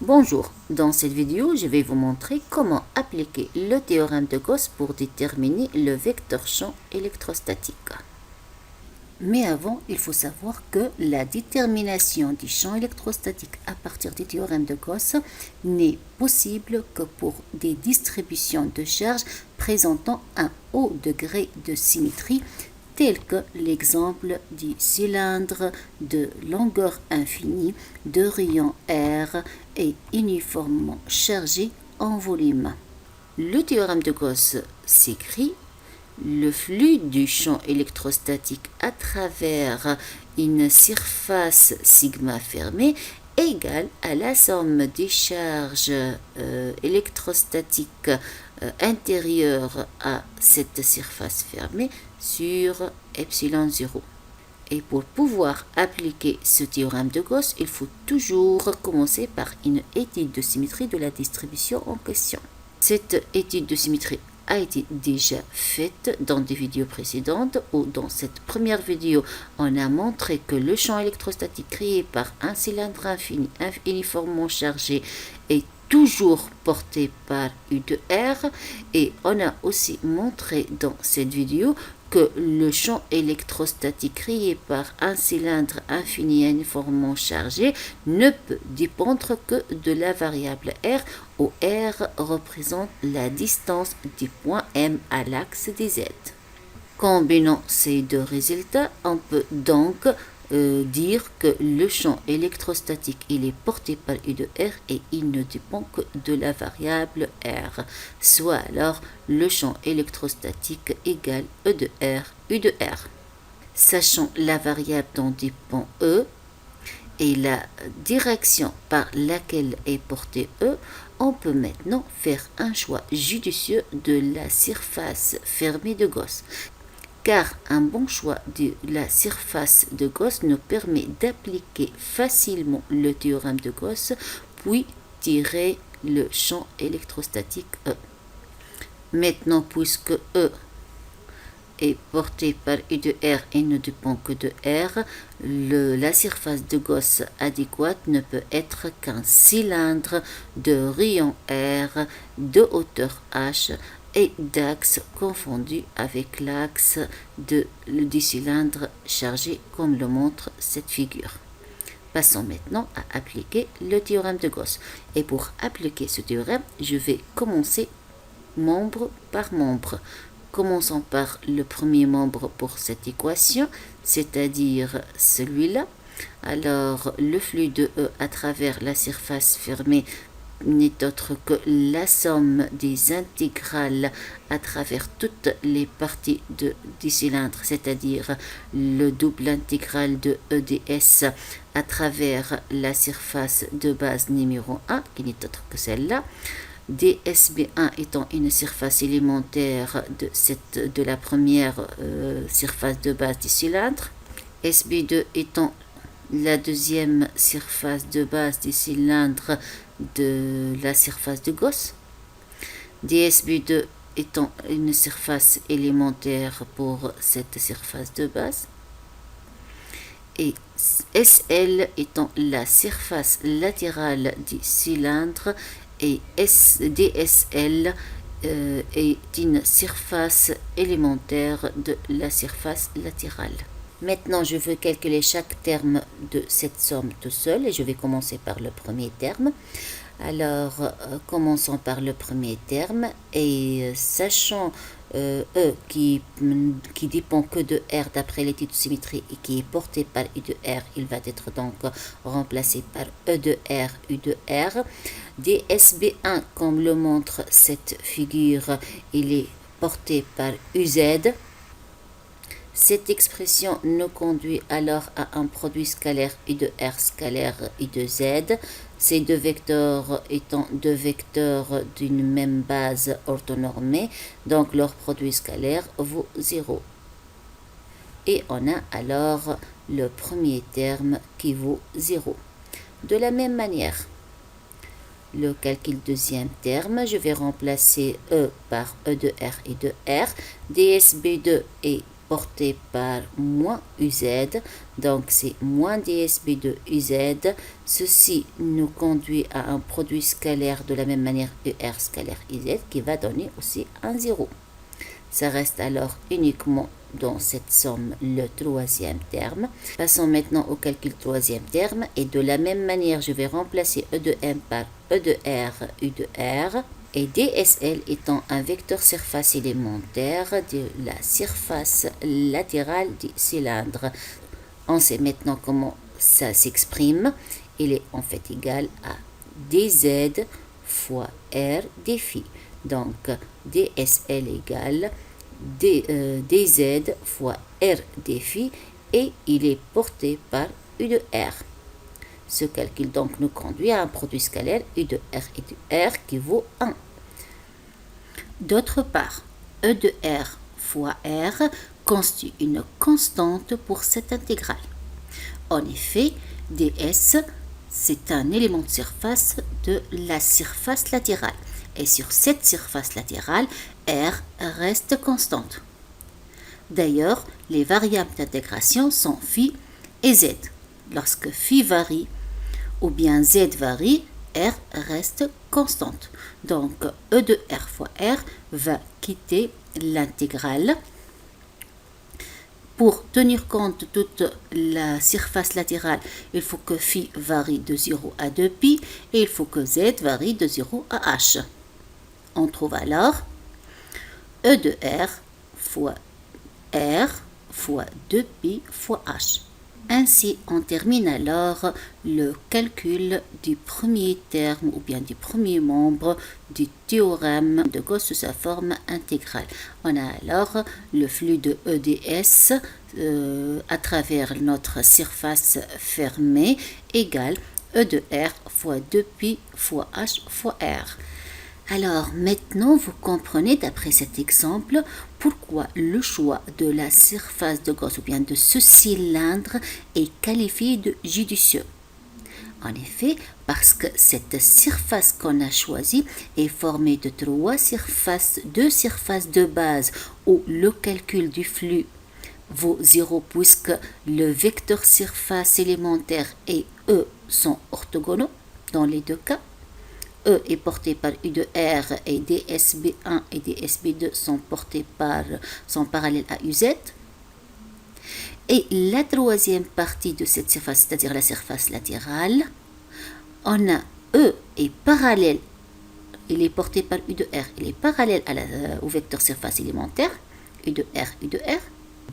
Bonjour, dans cette vidéo, je vais vous montrer comment appliquer le théorème de Gauss pour déterminer le vecteur champ électrostatique. Mais avant, il faut savoir que la détermination du champ électrostatique à partir du théorème de Gauss n'est possible que pour des distributions de charges présentant un haut degré de symétrie tel que l'exemple du cylindre de longueur infinie de rayon R est uniformément chargé en volume. Le théorème de Gauss s'écrit: le flux du champ électrostatique à travers une surface sigma fermée égale à la somme des charges électrostatiques intérieures à cette surface fermée sur epsilon 0. Et pour pouvoir appliquer ce théorème de Gauss, il faut toujours commencer par une étude de symétrie de la distribution en question. Cette étude de symétrie a été déjà faite dans des vidéos précédentes, où dans cette première vidéo, on a montré que le champ électrostatique créé par un cylindre infini uniformément chargé est toujours porté par U de R, et on a aussi montré dans cette vidéo que le champ électrostatique créé par un cylindre infini uniformément chargé ne peut dépendre que de la variable R, où R représente la distance du point M à l'axe des Z. Combinant ces deux résultats, on peut donc dire que le champ électrostatique il est porté par U de R et il ne dépend que de la variable R, soit alors le champ électrostatique égale E de R, U de R. Sachant la variable dont dépend E et la direction par laquelle est porté E, on peut maintenant faire un choix judicieux de la surface fermée de Gauss. Car un bon choix de la surface de Gauss nous permet d'appliquer facilement le théorème de Gauss, puis tirer le champ électrostatique E. Maintenant, puisque E est porté par U de R et ne dépend que de R, la surface de Gauss adéquate ne peut être qu'un cylindre de rayon R de hauteur H et d'axe confondu avec l'axe du cylindre chargé comme le montre cette figure. Passons maintenant à appliquer le théorème de Gauss. Et pour appliquer ce théorème, je vais commencer membre par membre. Commençons par le premier membre pour cette équation, c'est-à-dire celui-là. Alors, le flux de E à travers la surface fermée n'est autre que la somme des intégrales à travers toutes les parties du cylindre, c'est-à-dire le double intégral de E ds à travers la surface de base numéro 1, qui n'est autre que celle-là, dsB1 étant une surface élémentaire de la première surface de base du cylindre, SB2 étant la deuxième surface de base du cylindre de la surface de Gauss, dsB2 étant une surface élémentaire pour cette surface de base, et SL étant la surface latérale du cylindre, et DSL est une surface élémentaire de la surface latérale. Maintenant, je veux calculer chaque terme de cette somme tout seul et je vais commencer par le premier terme. Alors, commençons par le premier terme et sachant E qui dépend que de R d'après l'étude de symétrie et qui est porté par U de R, il va être donc remplacé par E de R, U de R. dsB1, comme le montre cette figure, il est porté par UZ. Cette expression nous conduit alors à un produit scalaire U de R scalaire U de Z, ces deux vecteurs étant deux vecteurs d'une même base orthonormée, donc leur produit scalaire vaut 0. Et on a alors le premier terme qui vaut 0. De la même manière, le calcul deuxième terme, je vais remplacer E par E de R et de R. dsB2 est porté par moins UZ, donc c'est moins DSB de UZ. Ceci nous conduit à un produit scalaire de la même manière ER scalaire IZ qui va donner aussi un 0. Ça reste alors uniquement dans cette somme le troisième terme. Passons maintenant au calcul troisième terme et de la même manière je vais remplacer E de M par E de R, U de R. Et DSL étant un vecteur surface élémentaire de la surface latérale du cylindre. On sait maintenant comment ça s'exprime. Il est en fait égal à dz fois R dφ. Donc DSL égale dz fois R dφ et il est porté par U de R. Ce calcul donc nous conduit à un produit scalaire U de R et de R qui vaut 1. D'autre part, E de R fois R constitue une constante pour cette intégrale. En effet, ds, c'est un élément de surface de la surface latérale. Et sur cette surface latérale, R reste constante. D'ailleurs, les variables d'intégration sont phi et z. Lorsque phi varie ou bien z varie, R reste constante. Donc, E de R fois R va quitter l'intégrale. Pour tenir compte de toute la surface latérale, il faut que phi varie de 0 à 2π et il faut que z varie de 0 à h. On trouve alors E de R fois 2π fois h. Ainsi, on termine alors le calcul du premier terme ou bien du premier membre du théorème de Gauss sous sa forme intégrale. On a alors le flux de EDS à travers notre surface fermée égale E de R fois 2π fois h fois R. Alors maintenant, vous comprenez d'après cet exemple pourquoi le choix de la surface de Gauss ou bien de ce cylindre est qualifié de judicieux. En effet, parce que cette surface qu'on a choisie est formée de deux surfaces de base où le calcul du flux vaut 0 puisque le vecteur surface élémentaire et E sont orthogonaux dans les deux cas. E est porté par U de R et DSB1 et DSB2 sont parallèles à UZ. Et la troisième partie de cette surface, c'est-à-dire la surface latérale, on a E est parallèle, il est porté par U de R, il est parallèle au vecteur surface élémentaire, U de R, U de R.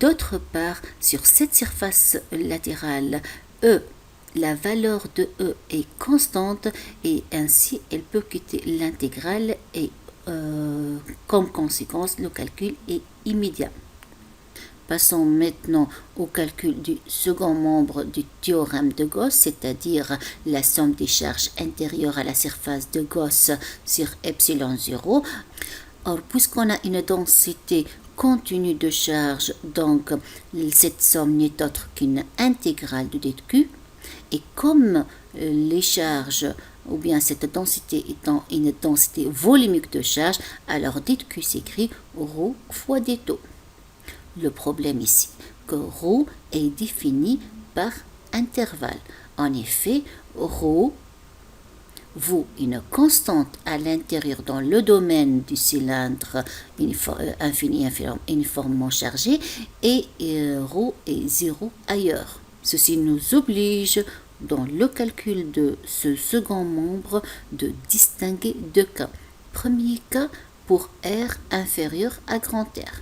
D'autre part, sur cette surface latérale, E, la valeur de E est constante et ainsi elle peut quitter l'intégrale et comme conséquence le calcul est immédiat. Passons maintenant au calcul du second membre du théorème de Gauss, c'est-à-dire la somme des charges intérieures à la surface de Gauss sur epsilon 0. Or, puisqu'on a une densité continue de charge, donc cette somme n'est autre qu'une intégrale de d de q. Et comme les charges, ou bien cette densité étant une densité volumique de charge, alors d de q s'écrit ρ fois d taux. Le problème ici, que ρ est défini par intervalle. En effet, ρ vaut une constante à l'intérieur dans le domaine du cylindre infini uniformément chargé et ρ est 0 ailleurs. Ceci nous oblige, dans le calcul de ce second membre, de distinguer deux cas. Premier cas pour R inférieur à grand R.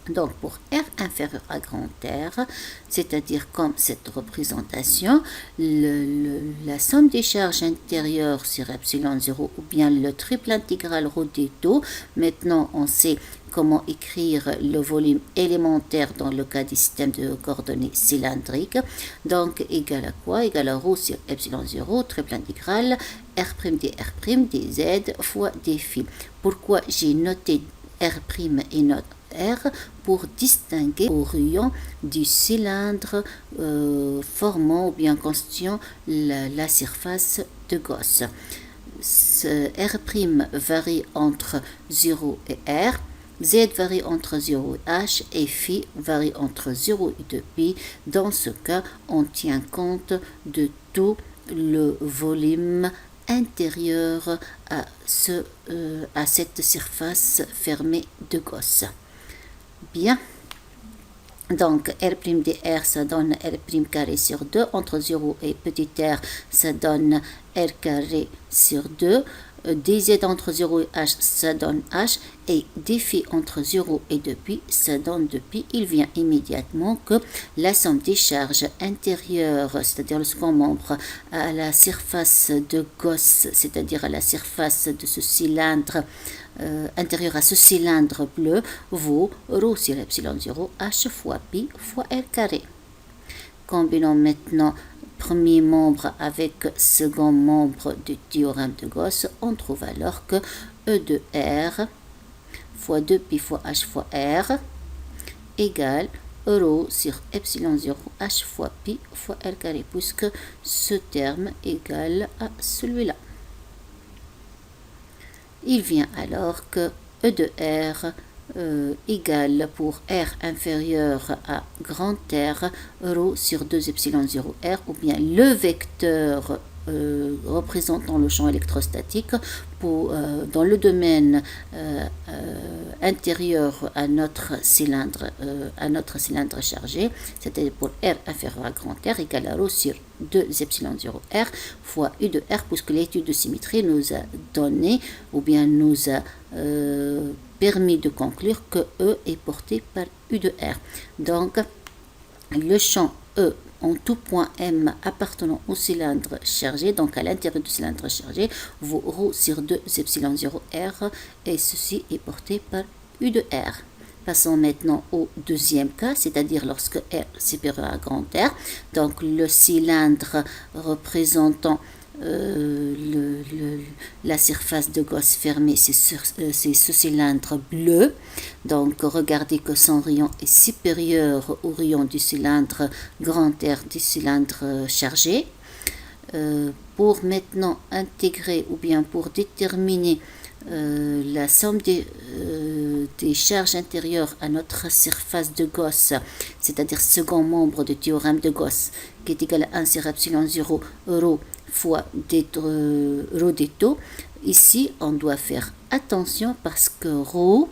Donc pour R inférieur à grand R, c'est-à-dire comme cette représentation, la somme des charges intérieures sur epsilon 0 ou bien le triple intégral ρ d taux, maintenant on sait comment écrire le volume élémentaire dans le cas du système de coordonnées cylindriques. Donc égal à quoi? Égal à ρ sur epsilon 0, triple intégral R' dz fois dφ. Pourquoi j'ai noté R' et note R pour distinguer au rayon du cylindre formant ou bien constituant la surface de Gauss. Ce R' varie entre 0 et R Z varie entre 0 et H et phi varie entre 0 et 2pi. Dans ce cas, on tient compte de tout le volume intérieur à cette surface fermée de Gauss. Bien. Donc, R'(dr), ça donne R' carré sur 2. Entre 0 et petit r, ça donne R carré sur 2. dz entre 0 et h, ça donne h. Et dφ entre 0 et 2π, ça donne 2π. Il vient immédiatement que la somme des charges intérieures, c'est-à-dire le second membre, à la surface de Gauss, c'est-à-dire à la surface de ce cylindre, intérieur à ce cylindre bleu, vaut ρ sur ε0 h fois π fois r carré. Combinons maintenant premier membre avec second membre du théorème de Gauss. On trouve alors que E de R fois 2π fois h fois r égale ρ sur ε0 h fois π fois r carré, puisque ce terme égale à celui-là. Il vient alors que E de R égale pour R inférieur à grand R, ρ sur 2 ε0 R, ou bien le vecteur représentant le champ électrostatique dans le domaine intérieur à notre cylindre chargé, c'est-à-dire pour R inférieur à grand R égale à ρ sur 2 ε0 R fois U de R, puisque l'étude de symétrie nous a donné, ou bien nous a permis de conclure que E est porté par U de R. Donc, le champ E en tout point M appartenant au cylindre chargé, donc à l'intérieur du cylindre chargé, vaut ρ sur 2 ε0 R, et ceci est porté par U de R. Passons maintenant au deuxième cas, c'est-à-dire lorsque R est supérieur à grand R. Donc le cylindre représentant la surface de Gauss fermée, c'est ce cylindre bleu. Donc regardez que son rayon est supérieur au rayon du cylindre grand R du cylindre chargé. Pour maintenant intégrer, ou bien pour déterminer la somme des charges intérieures à notre surface de Gauss, c'est-à-dire second membre du théorème de Gauss, qui est égal à 1 sur ε0 ρ fois ρ des taux. Ici, on doit faire attention parce que ρ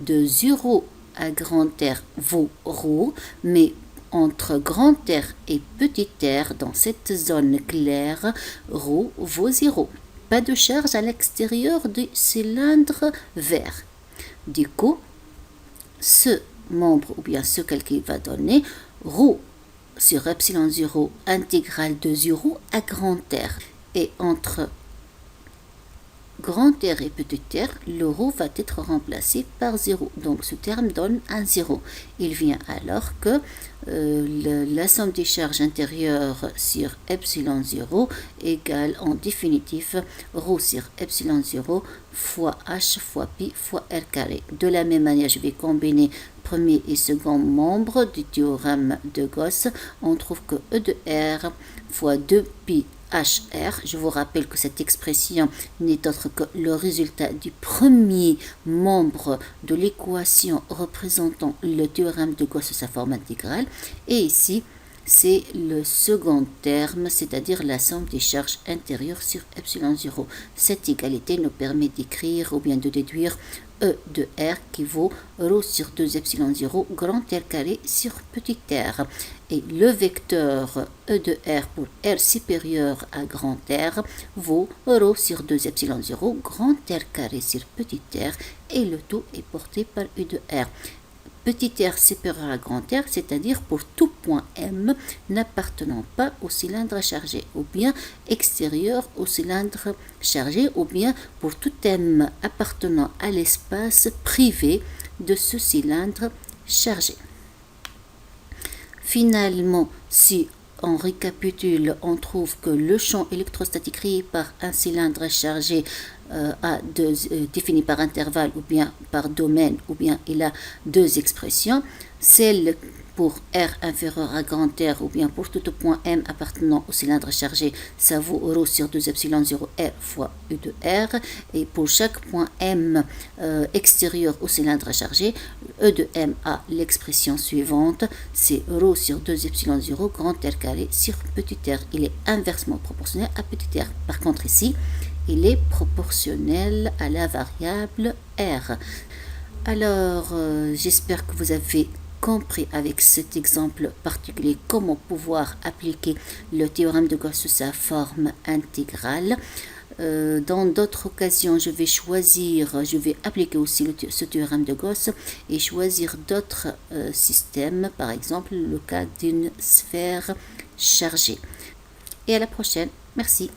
de 0 à grand R vaut ρ, mais entre grand R et petit r, dans cette zone claire, ρ vaut 0. Pas de charge à l'extérieur du cylindre vert. Du coup, ce membre, ou bien ce calcul va donner ρ sur ε0 intégrale de 0 à grand R. Et entre grand R et petit r, le ρ va être remplacé par 0. Donc ce terme donne un 0. Il vient alors que la somme des charges intérieures sur ε0 égale en définitif ρ sur ε0 fois h fois pi fois r carré. De la même manière, je vais combiner premier et second membre du théorème de Gauss. On trouve que E de R fois 2pi HR. Je vous rappelle que cette expression n'est autre que le résultat du premier membre de l'équation représentant le théorème de Gauss sous sa forme intégrale. Et ici, c'est le second terme, c'est-à-dire la somme des charges intérieures sur ε0. Cette égalité nous permet d'écrire ou bien de déduire E de R qui vaut ρ sur 2 ε0 grand R carré sur petit r. Et le vecteur E de R pour R supérieur à grand R vaut ρ sur 2 ε0 grand R carré sur petit r, et le tout est porté par U de R. Petit r supérieur à grand R, c'est-à-dire pour tout point M n'appartenant pas au cylindre chargé, ou bien extérieur au cylindre chargé, ou bien pour tout M appartenant à l'espace privé de ce cylindre chargé. Finalement, si on récapitule, on trouve que le champ électrostatique créé par un cylindre chargé défini par intervalle ou bien par domaine, ou bien il a deux expressions. Celle pour R inférieur à grand R ou bien pour tout point M appartenant au cylindre chargé, ça vaut ρ sur 2 epsilon 0 R fois U de R. Et pour chaque point M extérieur au cylindre chargé, E de M a l'expression suivante, c'est ρ sur 2 epsilon 0 grand R carré sur petit r. Il est inversement proportionnel à petit r. Par contre ici, il est proportionnel à la variable R. Alors, j'espère que vous avez compris avec cet exemple particulier comment pouvoir appliquer le théorème de Gauss sous sa forme intégrale. Dans d'autres occasions, je vais appliquer aussi ce théorème de Gauss et choisir d'autres systèmes, par exemple le cas d'une sphère chargée. Et à la prochaine. Merci.